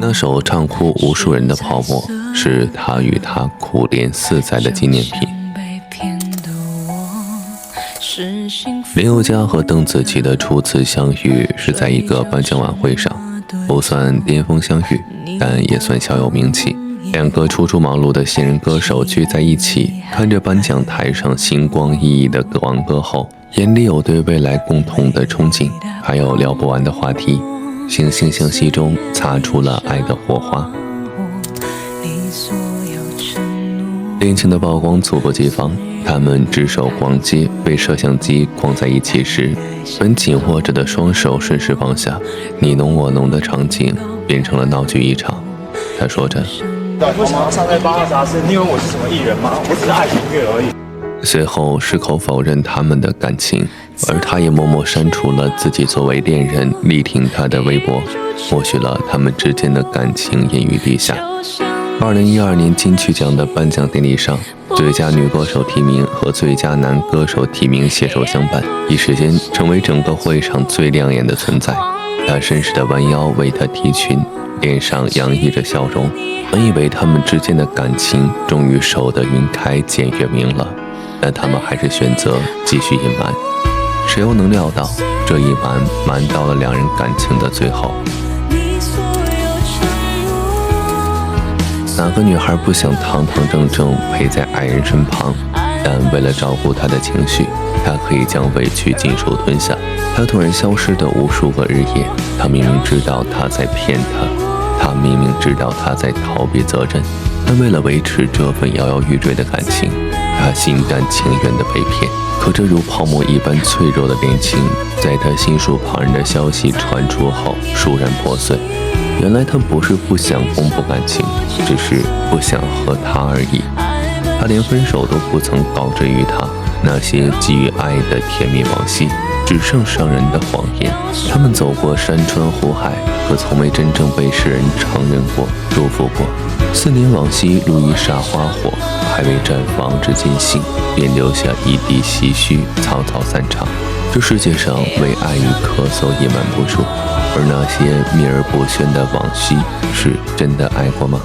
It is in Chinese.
那首唱哭无数人的泡沫，是他与他苦恋4载的纪念品。林宥嘉和邓紫棋的初次相遇是在一个颁奖晚会上，不算巅峰相遇，但也算小有名气。2个初出茅庐的新人歌手聚在一起，看着颁奖台上星光熠熠的歌王歌后，眼里有对未来共同的憧憬，还有聊不完的话题。惺惺相惜中擦出了爱的火花。恋情的曝光猝不及防，他们执手逛街，被摄像机框在一起时，本紧握着的双手顺势放下，你侬我侬的场景变成了闹剧一场。他说着，我想要上在八卦杂志，你以为我是什么艺人吗？我只是爱音乐而已。随后矢口否认他们的感情，而他也默默删除了自己作为恋人力挺他的微博，默许了他们之间的感情隐于地下。2012年金曲奖的颁奖典礼上，最佳女歌手提名和最佳男歌手提名携手相伴，一时间成为整个会场最亮眼的存在。他绅士的弯腰为她提裙，脸上洋溢着笑容。本以为他们之间的感情终于守得云开见月明了，但他们还是选择继续隐瞒。谁又能料到，这一瞒到了2人感情的最后。哪个女孩不想堂堂正正陪在爱人身旁？但为了照顾她的情绪，她可以将委屈尽数吞下。她突然消失的无数个日夜，她明明知道他在骗她，她明明知道他在逃避责任，但为了维持这份摇摇欲坠的感情，她心甘情愿的被骗。可这如泡沫一般脆弱的恋情，在她心术旁人的消息传出后倏然破碎。原来他不是不想公布感情，只是不想和他而已。他连分手都不曾告知于他，那些基于爱的甜蜜往昔，只剩伤人的谎言。他们走过山川湖海，可从未真正被世人承认过、祝福过。4年往昔，如一霎花火，还未绽放至尽兴，便留下一地唏嘘，草草散场。这世界上为爱与咳嗽隐瞒不住，而那些秘而不宣的往昔，是真的爱过吗？